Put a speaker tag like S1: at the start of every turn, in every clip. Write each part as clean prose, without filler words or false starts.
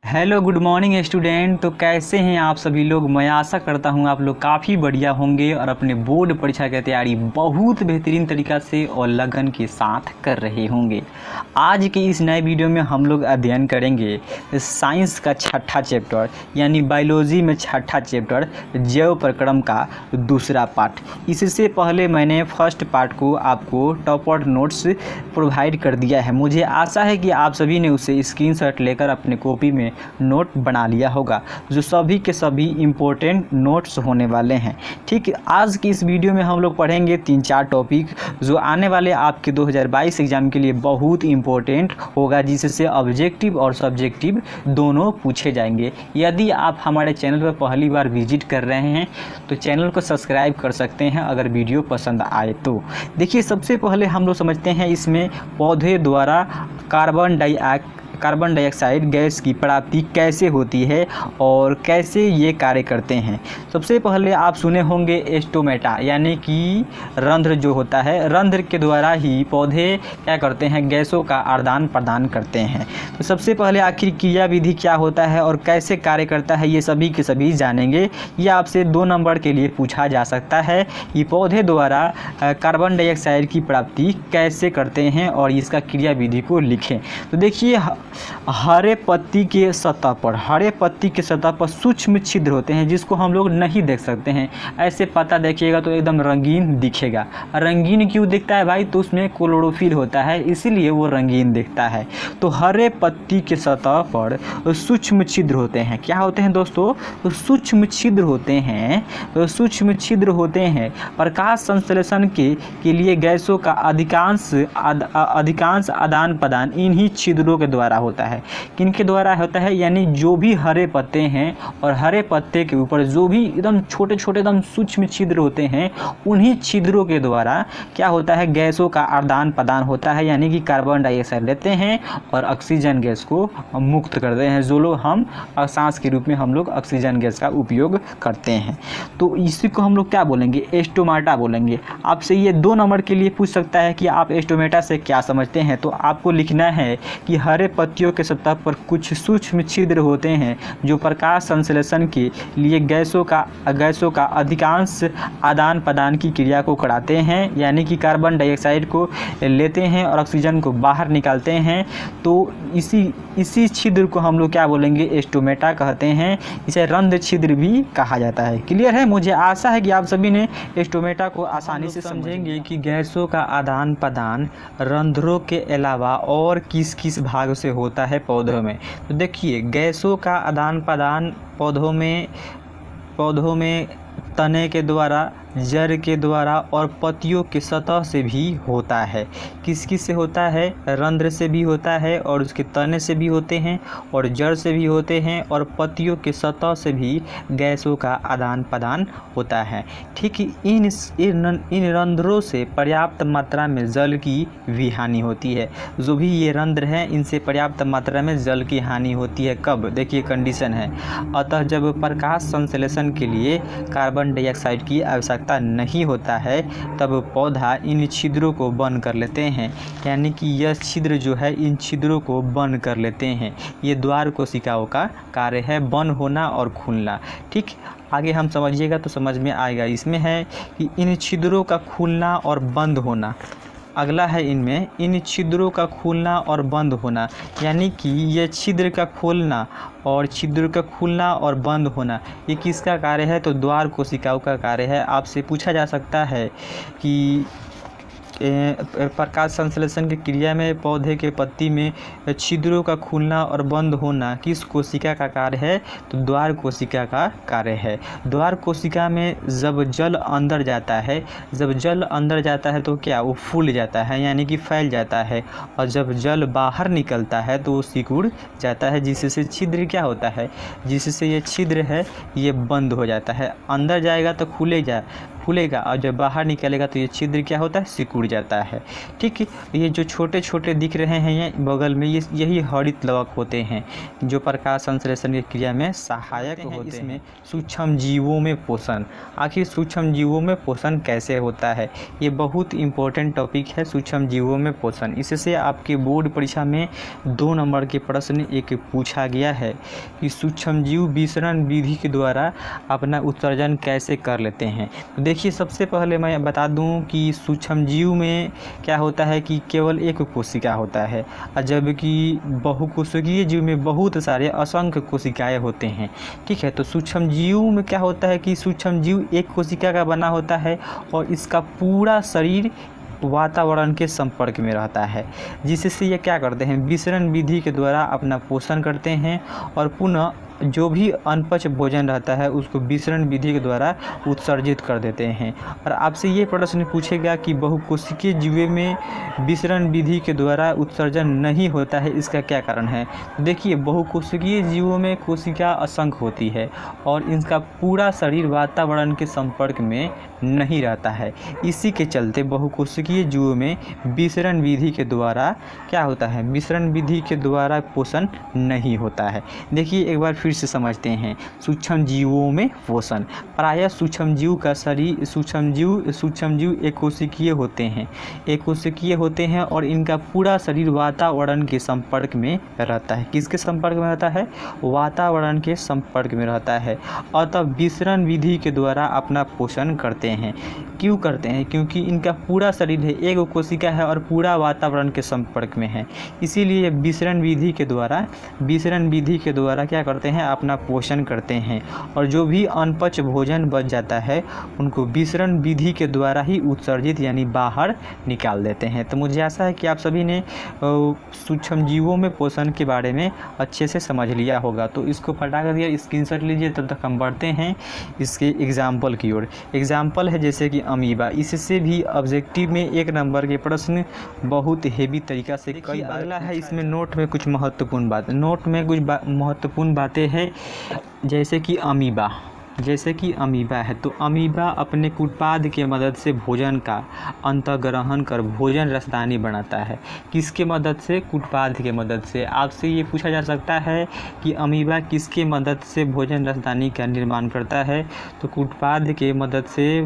S1: Hello good morning student. तो कैसे हैं आप सभी लोग। मैं आशा करता हूं आप लोग काफ़ी बढ़िया होंगे और अपने बोर्ड परीक्षा की तैयारी बहुत बेहतरीन तरीक़ा से और लगन के साथ कर रहे होंगे। आज के इस नए वीडियो में हम लोग अध्ययन करेंगे साइंस का छठा चैप्टर यानी बायोलॉजी में छठा चैप्टर जैव प्रक्रम का दूसरा पार्ट। इससे पहले मैंने फर्स्ट पार्ट को आपको टॉपर नोट्स प्रोवाइड कर दिया है। मुझे आशा है कि आप सभी ने उसे स्क्रीनशॉट लेकर अपने कॉपी में नोट बना लिया होगा, जो सभी के सभी इम्पोर्टेंट नोट्स होने वाले हैं। ठीक, आज की इस वीडियो में हम लोग पढ़ेंगे 3-4 टॉपिक जो आने वाले आपके 2022 एग्जाम के लिए बहुत इम्पोर्टेंट होगा, जिससे ऑब्जेक्टिव और सब्जेक्टिव दोनों पूछे जाएंगे। यदि आप हमारे चैनल पर पहली बार विजिट कर रहे हैं तो चैनल को सब्सक्राइब कर सकते हैं अगर वीडियो पसंद आए तो। देखिए, सबसे पहले हम लोग समझते हैं इसमें पौधे द्वारा कार्बन डाइऑक्साइड गैस की प्राप्ति कैसे होती है और कैसे ये कार्य करते हैं। सबसे पहले आप सुने होंगे एस्टोमेटा यानी कि रंध्र जो होता है, रंध्र के द्वारा ही पौधे क्या करते हैं, गैसों का आदान प्रदान करते हैं। तो सबसे पहले आखिर क्रिया विधि क्या होता है और कैसे कार्य करता है, ये सभी के सभी जानेंगे। ये आपसे 2 नंबर के लिए पूछा जा सकता है कि पौधे द्वारा कार्बन डाइऑक्साइड की प्राप्ति कैसे करते हैं और इसका क्रिया विधि को लिखें। तो देखिए, हरे पत्ती के सतह पर सूक्ष्म छिद्र होते हैं जिसको हम लोग नहीं देख सकते हैं। ऐसे पत्ता देखिएगा तो एकदम रंगीन दिखेगा। रंगीन क्यों दिखता है भाई, तो उसमें क्लोरोफिल होता है, इसीलिए वो रंगीन दिखता है। तो हरे पत्ती के सतह पर सूक्ष्म छिद्र होते हैं। क्या होते हैं दोस्तों, सूक्ष्म छिद्र होते हैं। प्रकाश संश्लेषण के लिए गैसों का अधिकांश आदान प्रदान इन्हीं छिद्रों के द्वारा होता है। किनके द्वारा होता है, यानी जो भी हरे पत्ते हैं और हरे पत्ते के ऊपर जो भी एकदम छोटे छोटे एकदम सूक्ष्म छिद्र होते हैं, उन्हीं छिद्रों के द्वारा क्या होता है, गैसों का आदान प्रदान होता है। यानी कि कार्बन डाइऑक्साइड लेते हैं और ऑक्सीजन गैस को मुक्त करते हैं, जो लोग हम सांस के रूप में हम लोग ऑक्सीजन गैस का उपयोग करते हैं। तो इसी को हम लोग क्या बोलेंगे, एस्टोमेटा बोलेंगे। आपसे ये 2 नंबर के लिए पूछ सकता है कि आप एस्टोमेटा से क्या समझते हैं। तो आपको लिखना है कि हरे पत्तियों के सतह पर कुछ सूक्ष्म छिद्र होते हैं जो प्रकाश संश्लेषण के लिए गैसों का अधिकांश आदान प्रदान की क्रिया को कराते हैं। यानी कि कार्बन डाइऑक्साइड को लेते हैं और ऑक्सीजन को बाहर निकालते हैं। तो इसी छिद्र को हम लोग क्या बोलेंगे, एस्टोमेटा कहते हैं। इसे रंध्र छिद्र भी कहा जाता है। क्लियर है। मुझे आशा है कि आप सभी ने एस्टोमेटा को आसानी से समझेंगे कि गैसों का आदान प्रदान रंध्रों के अलावा और किस किस भाग से होता है पौधों में। तो देखिए, गैसों का आदान प्रदान पौधों में तने के द्वारा, जड़ के द्वारा और पत्तियों के सतह से भी होता है। किस किस से होता है, रंध्र से भी होता है और उसके तने से भी होते हैं और जड़ से भी होते हैं और पत्तियों के सतह से भी गैसों का आदान प्रदान होता है। ठीक, इन रंध्रों से पर्याप्त मात्रा में जल की भी हानि होती है। जो भी ये रंध्र हैं, इनसे पर्याप्त मात्रा में जल की हानि होती है। कब, देखिए कंडीशन है, अतः जब प्रकाश संश्लेषण के लिए कार्बन डाइऑक्साइड की आवश्यकता नहीं होता है तब पौधा इन छिद्रों को बंद कर लेते हैं। यानी कि यह छिद्र जो है, इन छिद्रों को बंद कर लेते हैं। ये द्वार कोशिकाओं का कार्य है, बंद होना और खुलना। ठीक, आगे हम समझिएगा तो समझ में आएगा। इसमें है कि इन छिद्रों का खुलना और बंद होना। अगला है इनमें इन छिद्रों का खुलना और बंद होना। यानी कि ये छिद्र का खुलना और बंद होना, ये किसका कार्य है, तो द्वार कोशिकाओं का कार्य है। आपसे पूछा जा सकता है कि प्रकाश संश्लेषण की क्रिया में पौधे के पत्ती में छिद्रों का खुलना और बंद होना किस कोशिका का कार्य है, तो द्वार कोशिका का कार्य है। द्वार कोशिका में जब जल अंदर जाता है तो क्या, वो फूल जाता है, यानी कि फैल जाता है। और जब जल बाहर निकलता है तो वो सिकुड़ जाता है, जिससे छिद्र क्या होता है, जिससे ये छिद्र है ये बंद हो जाता है। अंदर जाएगा तो फूलेगा और जब बाहर निकलेगा तो ये छिद्र क्या होता है, सिकुड़ जाता है। ठीक है, ये जो छोटे छोटे दिख रहे हैं ये बगल में, ये यही हरित लवक होते हैं जो प्रकाश संश्लेषण की क्रिया में सहायक होते हैं। इसमें सूक्ष्म जीवों में पोषण, आखिर सूक्ष्म जीवों में पोषण कैसे होता है, ये बहुत इंपॉर्टेंट टॉपिक है। सूक्ष्म जीवों में पोषण, इससे आपके बोर्ड परीक्षा में 2 नंबर के प्रश्न एक पूछा गया है कि सूक्ष्म जीव विसरण विधि के द्वारा अपना उत्सर्जन कैसे कर लेते हैं। तो देखिए, सबसे पहले मैं बता दूं कि सूक्ष्म जीव में क्या होता है कि केवल एक कोशिका होता है, जबकि बहुकोशिकीय जीव में बहुत सारे असंख्य कोशिकाएं होते हैं। ठीक है, तो सूक्ष्म जीव में क्या होता है कि सूक्ष्म जीव एक कोशिका का बना होता है और इसका पूरा शरीर वातावरण के संपर्क में रहता है, जिससे ये क्या करते हैं, विसरण विधि के द्वारा अपना पोषण करते हैं और पुनः जो भी अनपच भोजन रहता है उसको विसरण विधि के द्वारा उत्सर्जित कर देते हैं। और आपसे ये प्रश्न पूछेगा कि बहुकोशिकीय जीवों में विसरण विधि के द्वारा उत्सर्जन नहीं होता है, इसका क्या कारण है। देखिए, बहुकोशिकीय जीवों में कोशिका असंख्य होती है और इनका पूरा शरीर वातावरण के संपर्क में नहीं रहता है। इसी के चलते बहुकोशिकीय जीवों में विसरण विधि के द्वारा क्या होता है, विसरण विधि के द्वारा पोषण नहीं होता है। देखिए, एक बार फिर से समझते हैं। सूक्ष्म जीवों में पोषण, प्रायः सूक्ष्म जीव का शरीर सूक्ष्म जीव एकोशिकीय होते हैं, एकोशिकीय होते हैं और इनका पूरा शरीर वातावरण के संपर्क में रहता है। किसके संपर्क में रहता है, वातावरण के संपर्क में रहता है। अतः विसरण विधि के द्वारा अपना पोषण करते हैं। क्यों करते हैं, क्योंकि इनका पूरा शरीर है, एक कोशिका है और पूरा वातावरण के संपर्क में है, इसीलिए विसरण विधि के द्वारा क्या करते हैं, अपना पोषण करते हैं। और जो भी अनपच भोजन बच जाता है उनको विसरण विधि के द्वारा ही उत्सर्जित यानी बाहर निकाल देते हैं। तो मुझे आशा है कि आप सभी ने सूक्ष्म जीवों में पोषण के बारे में अच्छे से समझ लिया होगा। तो इसको फटाकर दिया स्क्रीनशॉट लीजिए, तब तक हम बढ़ते हैं इसके एग्जाम्पल की ओर। एग्जाम्पल है जैसे कि अमीबा, इससे भी ऑब्जेक्टिव में 1 नंबर के प्रश्न बहुत हेवी तरीका से कई बार। अगला है इसमें नोट में कुछ महत्वपूर्ण बातें हैं, जैसे कि अमीबा है। तो अमीबा अपने कुटपाद के मदद से भोजन का अंतर्ग्रहण कर भोजन रसदानी बनाता है। किसके मदद से, कुटपाद के मदद से। आपसे ये पूछा जा सकता है कि अमीबा किसके मदद से भोजन रसदानी का निर्माण करता है, तो कुटपाद के मदद से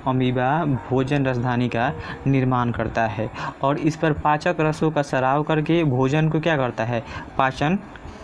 S1: अमीबा भोजन रसदानी का निर्माण करता है और इस पर पाचक रसों का स्राव करके भोजन को क्या करता है, पाचन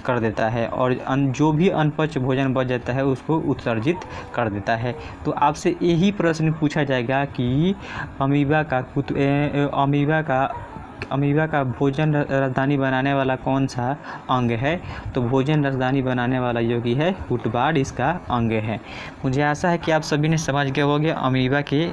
S1: कर देता है और जो भी अनपच भोजन बच जाता है उसको उत्सर्जित कर देता है। तो आपसे यही प्रश्न पूछा जाएगा कि अमीबा का भोजन रसदानी बनाने वाला कौन सा अंग है, तो भोजन रसदानी बनाने वाला जो कि है कुटबाड़ इसका अंग है। मुझे आशा है कि आप सभी ने समझ गए होंगे अमीबा के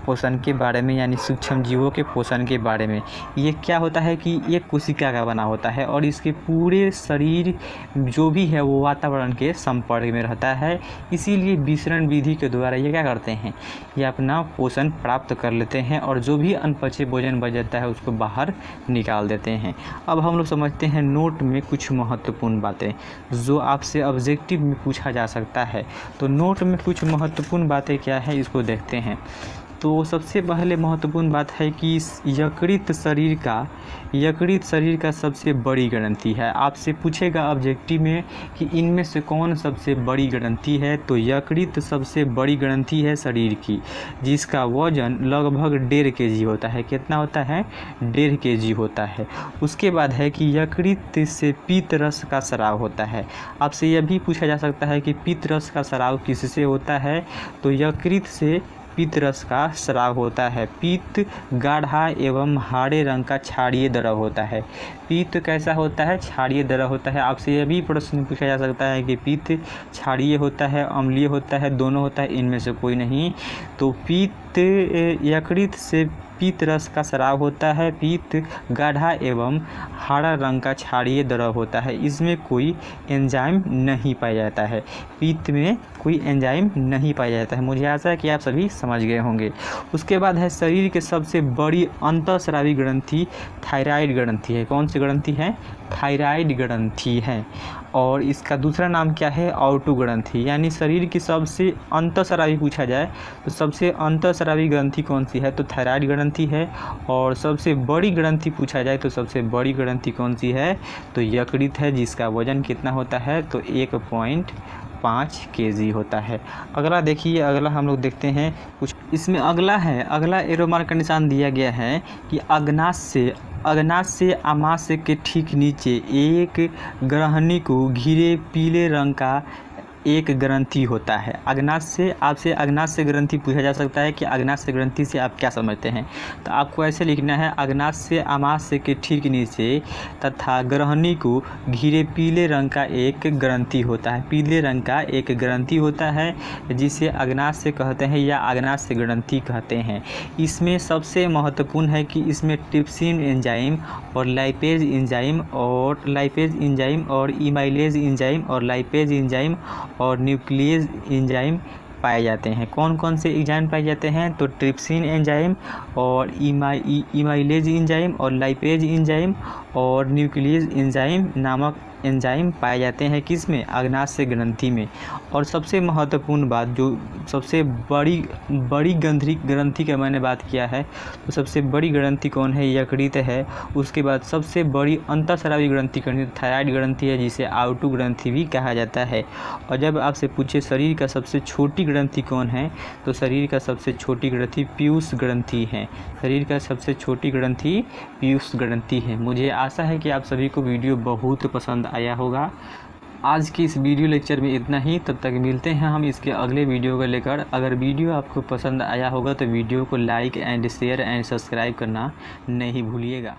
S1: पोषण के बारे में, यानी सूक्ष्म जीवों के पोषण के बारे में। ये क्या होता है कि ये कोशिका का बना होता है और इसके पूरे शरीर जो भी है वो वातावरण के संपर्क में रहता है, इसीलिए विसरण विधि के द्वारा ये क्या करते हैं, ये अपना पोषण प्राप्त कर लेते हैं और जो भी अनपचे भोजन बच जाता है उसको बाहर निकाल देते हैं। अब हम लोग समझते हैं नोट में कुछ महत्वपूर्ण बातें जो आपसे ऑब्जेक्टिव में पूछा जा सकता है। तो नोट में कुछ महत्वपूर्ण बातें क्या है, इसको देखते हैं। तो सबसे पहले महत्वपूर्ण बात है कि यकृत शरीर का सबसे बड़ी ग्रंथि है। आपसे पूछेगा ऑब्जेक्टिव में कि इनमें से कौन सबसे बड़ी ग्रंथि है, तो यकृत सबसे बड़ी ग्रंथि है शरीर की, जिसका वजन लगभग 1.5 kg होता है। कितना होता है, 1.5 kg होता है। उसके बाद है कि यकृत से पीत रस का स्राव होता है। आपसे यह भी पूछा जा सकता है कि पीत रस का स्राव किससे होता है, तो यकृत से पीत रस का स्राव होता है। पीत गाढ़ा एवं हारे रंग का क्षारीय द्रव होता है। पीत कैसा होता है, क्षारीय द्रव होता है। आपसे यह भी प्रश्न पूछा जा सकता है कि पीत क्षारीय होता है, अम्लीय होता है, दोनों होता है, इनमें से कोई नहीं। तो पीत यकृत से पीत रस का स्राव होता है। पीत गाढ़ा एवं हरा रंग का क्षारीय द्रव होता है। इसमें कोई एंजाइम नहीं पाया जाता है, पीत में कोई एंजाइम नहीं पाया जाता है। मुझे आशा है कि आप सभी समझ गए होंगे। उसके बाद है शरीर के सबसे बड़ी अंतःस्रावी ग्रंथि थायराइड ग्रंथि है। कौन सी ग्रंथि है, थायराइड ग्रंथि है। और इसका दूसरा नाम क्या है, ऑटो ग्रंथि। यानी शरीर की सबसे अंतःस्रावी पूछा जाए तो सबसे अंतःस्रावी ग्रंथि कौन सी है, तो थायराइड ग्रंथि है। और सबसे बड़ी ग्रंथि पूछा जाए तो सबसे बड़ी ग्रंथि कौन सी है, तो यकृत है, जिसका वजन कितना होता है, तो 1.5 kg होता है। अगला देखिए, अगला हम लोग देखते हैं कुछ इसमें अगला एरो मार्क का निशान दिया गया है कि अग्नाशय से आमाशय के ठीक नीचे एक ग्रहणी को घिरे पीले रंग का एक ग्रंथि होता है। अग्नाशय, आपसे अग्नाशय ग्रंथि पूछा जा सकता है कि अग्नाशय ग्रंथि से आप क्या समझते हैं, तो आपको ऐसे लिखना है, अग्नाशय आमाशय के ठीक नीचे तथा ग्रहणी को घिरे पीले रंग का एक ग्रंथि होता है। पीले रंग का एक ग्रंथि होता है जिसे अग्नाशय कहते हैं या अग्नाशय ग्रंथि कहते हैं। इसमें सबसे महत्वपूर्ण है कि इसमें ट्रिप्सिन एंजाइम और लाइपेज एंजाइम और इमाइलेज एंजाइम और लाइपेज एंजाइम और न्यूक्लियस एंजाइम पाए जाते हैं। कौन कौन से एंजाइम पाए जाते हैं, तो ट्रिप्सिन एंजाइम और इमाइलेज एंजाइम और लाइपेज एंजाइम और न्यूक्लियस एंजाइम नामक एंजाइम पाए जाते हैं किसमें, अग्नाशय ग्रंथि में। और सबसे महत्वपूर्ण बात, जो सबसे बड़ी ग्रंथि का मैंने बात किया है, तो सबसे बड़ी ग्रंथि कौन है, यकृत है। उसके बाद सबसे बड़ी अंतःस्रावी ग्रंथि थायराइड ग्रंथि है, जिसे ऑटो ग्रंथि भी कहा जाता है। और जब आपसे पूछे शरीर का सबसे छोटी ग्रंथि कौन है, तो शरीर का सबसे छोटी ग्रंथि पीयूष ग्रंथि है। शरीर का सबसे छोटी ग्रंथि पीयूष ग्रंथि है। मुझे आशा है कि आप सभी को वीडियो बहुत पसंद आया होगा। आज की इस वीडियो लेक्चर में इतना ही। तब तक मिलते हैं हम इसके अगले वीडियो को लेकर। अगर वीडियो आपको पसंद आया होगा तो वीडियो को like and share and subscribe करना नहीं भूलिएगा।